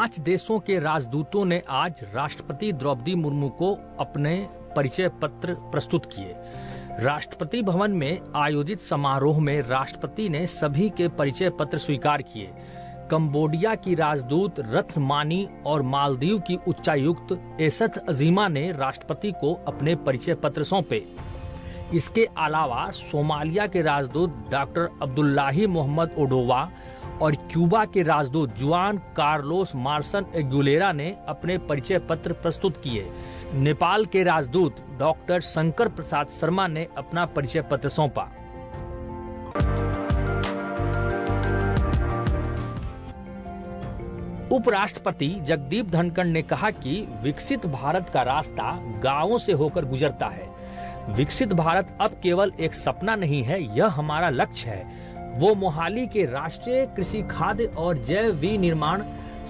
5 देशों के राजदूतों ने आज राष्ट्रपति द्रौपदी मुर्मू को अपने परिचय पत्र प्रस्तुत किए। राष्ट्रपति भवन में आयोजित समारोह में राष्ट्रपति ने सभी के परिचय पत्र स्वीकार किए। कंबोडिया की राजदूत रत्नमानी और मालदीव की उच्चायुक्त एसथ अजीमा ने राष्ट्रपति को अपने परिचय पत्र सौंपे। इसके अलावा सोमालिया के राजदूत डॉक्टर अब्दुल्लाही मोहम्मद ओडोवा और क्यूबा के राजदूत जुआन कार्लोस मार्सन एगुलेरा ने अपने परिचय पत्र प्रस्तुत किए। नेपाल के राजदूत डॉक्टर शंकर प्रसाद शर्मा ने अपना परिचय पत्र सौंपा। उपराष्ट्रपति जगदीप धनखड़ ने कहा कि विकसित भारत का रास्ता गांवों से होकर गुजरता है। विकसित भारत अब केवल एक सपना नहीं है, यह हमारा लक्ष्य है। वो मोहाली के राष्ट्रीय कृषि खाद्य और जैव विनिर्माण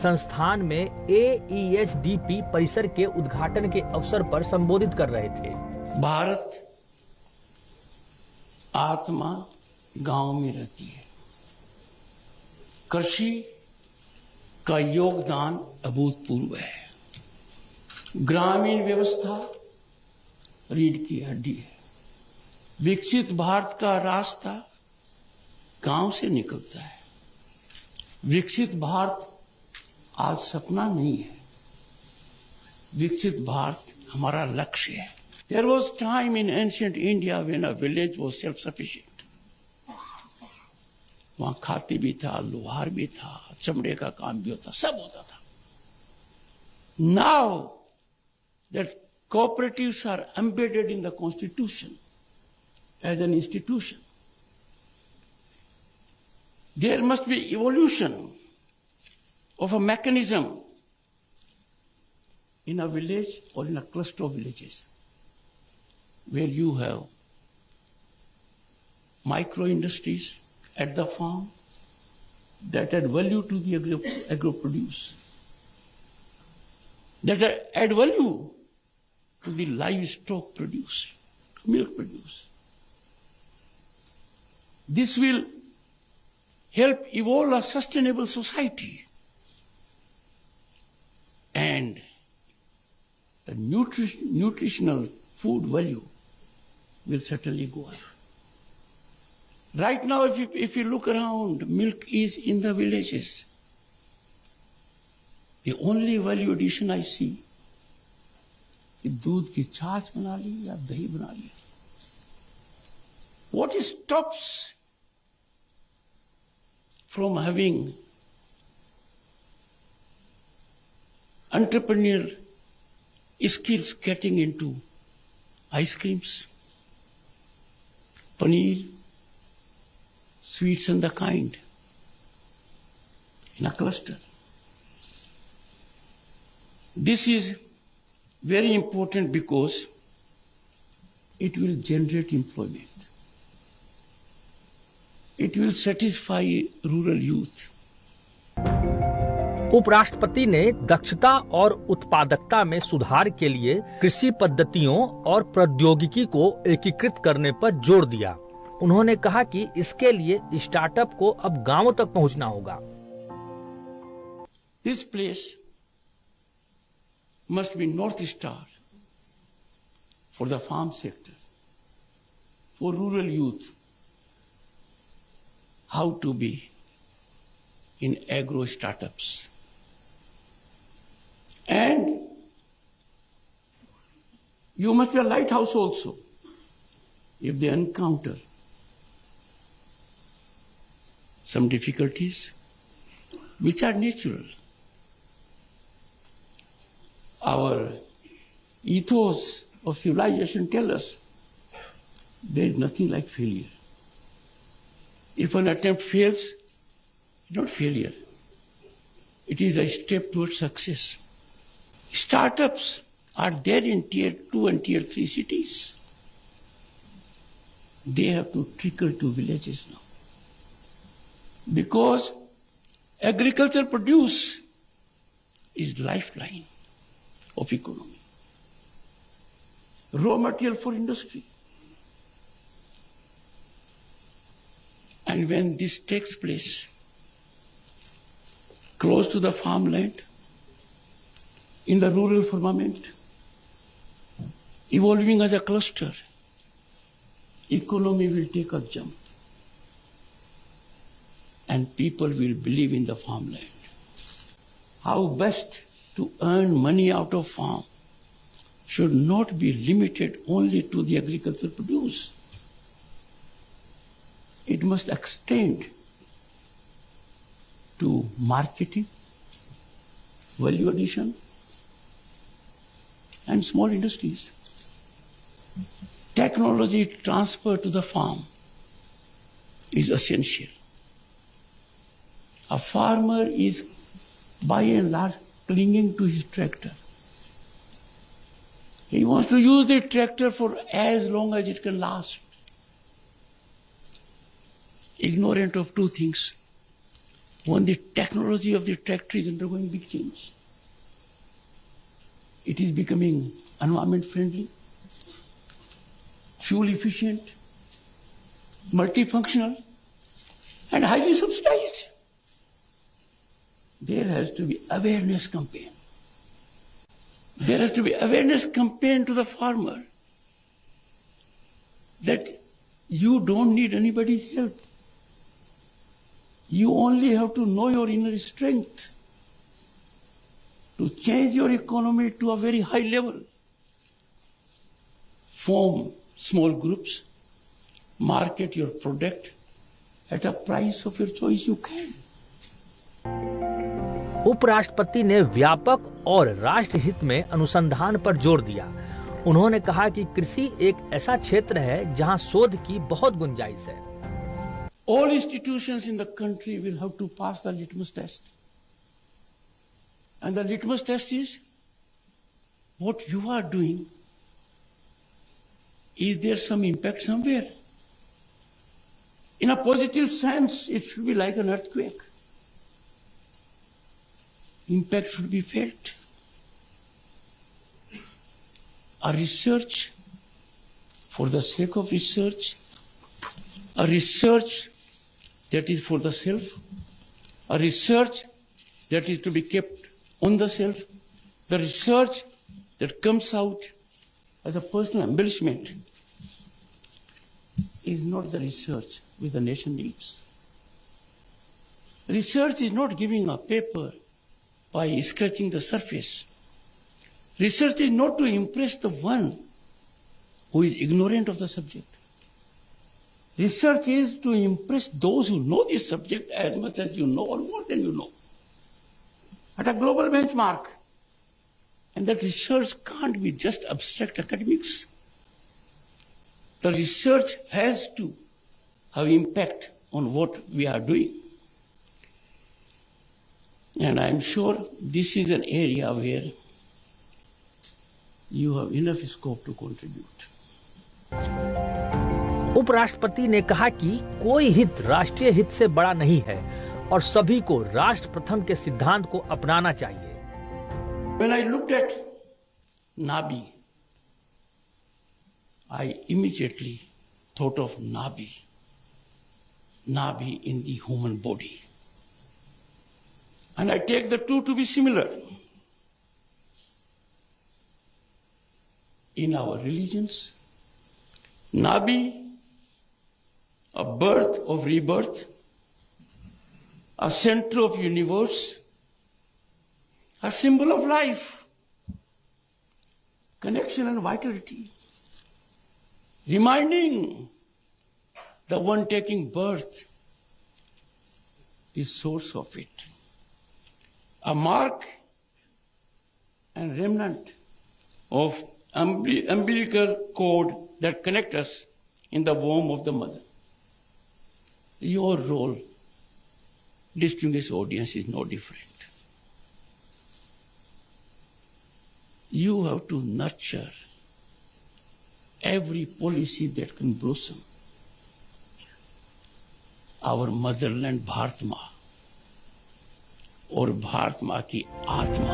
संस्थान में AEHDP परिसर के उद्घाटन के अवसर पर संबोधित कर रहे थे। भारत आत्मा गांव में रहती है। कृषि का योगदान अभूतपूर्व है। ग्रामीण व्यवस्था रीढ़ की हड्डी है। विकसित भारत का रास्ता गांव से निकलता है। विकसित भारत आज सपना नहीं है, विकसित भारत हमारा लक्ष्य है। There was time in ancient India when a village was self-sufficient. वहां खाती भी था, लोहार भी था, चमड़े का काम भी होता, सब होता था। Now that cooperatives are embedded in the constitution as an institution, there must be evolution of a mechanism in a village or in a cluster of villages where you have micro industries at the farm that add value to the agro-produce, that add value to the livestock produce, to milk produce. This will help evolve a sustainable society, and the nutritional food value will certainly go up. Right now, if you look around, milk is in the villages. The only value addition I see कि दूध की छाछ बना ली या दही बना लिया. What stops from having entrepreneurial skills getting into ice creams, paneer, sweets and the kind in a cluster? This is very important because it will generate employment. It will satisfy rural youth. उपराष्ट्रपति ने दक्षता और उत्पादकता में सुधार के लिए कृषि पद्धतियों और प्रौद्योगिकी को एकीकृत करने पर जोर दिया. उन्होंने कहा कि इसके लिए स्टार्टअप को अब गांवों तक पहुंचना होगा. This place must be North Star for the farm sector, for rural youth, how to be in agro startups. And you must be a lighthouse also. If they encounter some difficulties, which are natural. Our ethos of civilization tells us there is nothing like failure. If an attempt fails, it's not failure. It is a step towards success. Startups are there in tier 2 and tier 3 cities. They have to trickle to villages now. Because agricultural produce is lifeline of economy. Raw material for industry. And when this takes place close to the farmland, in the rural firmament, evolving as a cluster, economy will take a jump and people will believe in the farmland. How best to earn money out of farm should not be limited only to the agricultural produce. It must extend to marketing, value addition, and small industries. Technology transfer to the farm is essential. A farmer is by and large clinging to his tractor. He wants to use the tractor for as long as it can last. Ignorant of two things. One, the technology of the tractor is undergoing big change. It is becoming environment friendly, fuel efficient, multifunctional, and highly subsidized. There has to be awareness campaign. There has to be awareness campaign to the farmer that you don't need anybody's help. You only have to know your inner strength to change your economy to a very high level. Form small groups, market your product at a price of your choice you can. उपराष्ट्रपति ने व्यापक और राष्ट्र हित में अनुसंधान पर जोर दिया। उन्होंने कहा कि कृषि एक ऐसा क्षेत्र है जहां शोध की बहुत गुंजाइश है। All institutions in the country will have to pass the litmus test. And the litmus test is what you are doing. Is there some impact somewhere? In a positive sense, it should be like an earthquake. Impact should be felt. A research for the sake of research, a research that is for the self, a research that is to be kept on the self, the research that comes out as a personal embellishment is not the research which the nation needs. Research is not giving a paper by scratching the surface. Research is not to impress the one who is ignorant of the subject. Research is to impress those who know this subject as much as you know or more than you know, at a global benchmark. And that research can't be just abstract academics. The research has to have impact on what we are doing. And I'm sure this is an area where you have enough scope to contribute. उपराष्ट्रपति ने कहा कि कोई हित राष्ट्रीय हित से बड़ा नहीं है और सभी को राष्ट्र प्रथम के सिद्धांत को अपनाना चाहिए। When I looked at Nabi, I immediately thought of Nabi in the human body. And I take the two to be similar. In our religions, Nabi, a birth of rebirth, a center of universe, a symbol of life, connection and vitality, reminding the one taking birth, the source of it, a mark and remnant of umbilical cord that connect us in the womb of the mother. Your role, distinguished audience, is no different. You have to nurture every policy that can blossom our motherland Bharat Maa और भारत माँ की आत्मा।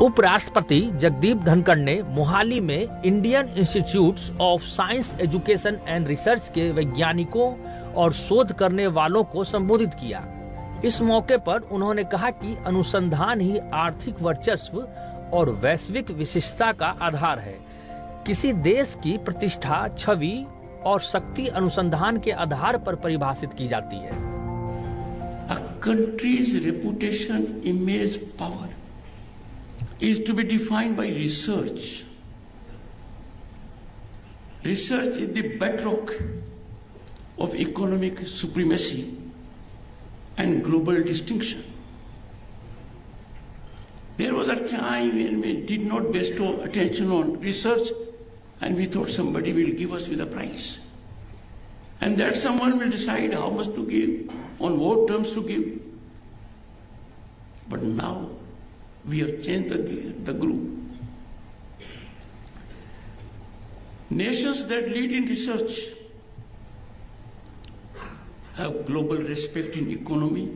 उपराष्ट्रपति जगदीप धनखड़ ने मोहाली में Indian institute of science education and research के वैज्ञानिकों और शोध करने वालों को संबोधित किया। इस मौके पर उन्होंने कहा कि अनुसंधान ही आर्थिक वर्चस्व और वैश्विक विशिष्टता का आधार है। किसी देश की प्रतिष्ठा, छवि और शक्ति अनुसंधान के आधार पर परिभाषित की जाती है। A country's reputation, image, power is to be defined by research. Research is the bedrock of economic supremacy and global distinction. There was a time when we did not bestow attention on research and we thought somebody will give us with a prize. And that someone will decide how much to give, on what terms to give. But now we have changed the group. Nations that lead in research have global respect in economy,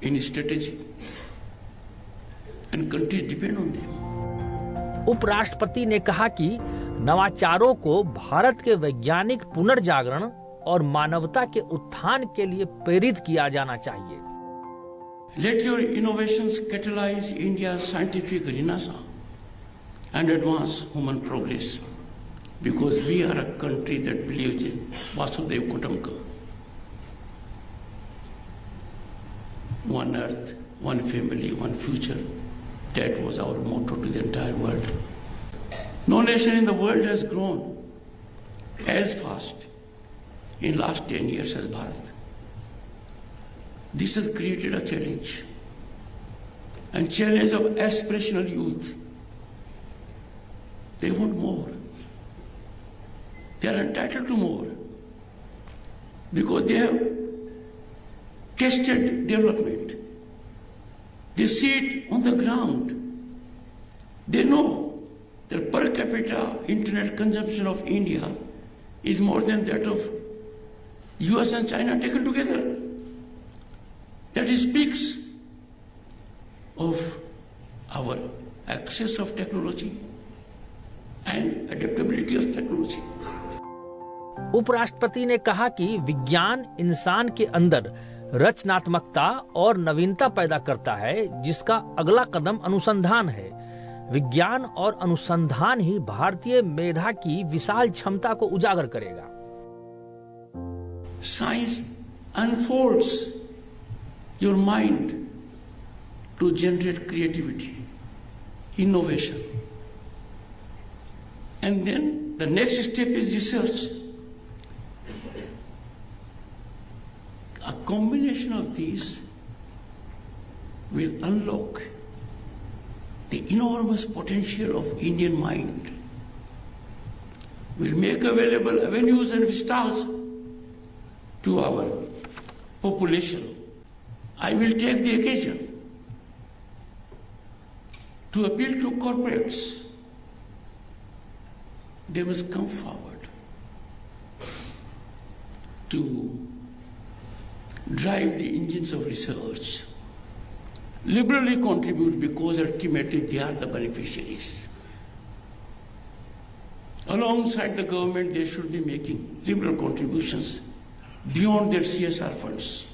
in strategy, and countries depend on them. उपराष्ट्रपति ने कहा कि नवाचारों को भारत के वैज्ञानिक पुनर्जागरण और मानवता के उत्थान के लिए प्रेरित किया जाना चाहिए। Let your innovations catalyze India's scientific renaissance and advance human progress, because we are a country that believes in Vasudhaiva Kutumbakam. One earth, one family, one future. That was our motto to the entire world. No nation in the world has grown as fast in last 10 years as Bharat. This has created a challenge, and challenge of aspirational youth. They want more. They are entitled to more because they have tested development. They see it on the ground. They know that per capita internet consumption of India is more than that of US and China taken together. That speaks of our access of technology and adaptability of technology. उपराष्ट्रपति ने कहा कि विज्ञान इंसान के अंदर रचनात्मकता और नवीनता पैदा करता है, जिसका अगला कदम अनुसंधान है। विज्ञान और अनुसंधान ही भारतीय मेधा की विशाल क्षमता को उजागर करेगा। Science unfolds your mind to generate creativity, innovation. And then the next step is research. A combination of these will unlock the enormous potential of Indian mind, will make available avenues and vistas to our population. I will take the occasion to appeal to corporates. They must come forward to drive the engines of research, liberally contribute, because ultimately they are the beneficiaries. Alongside the government, they should be making liberal contributions beyond their CSR funds.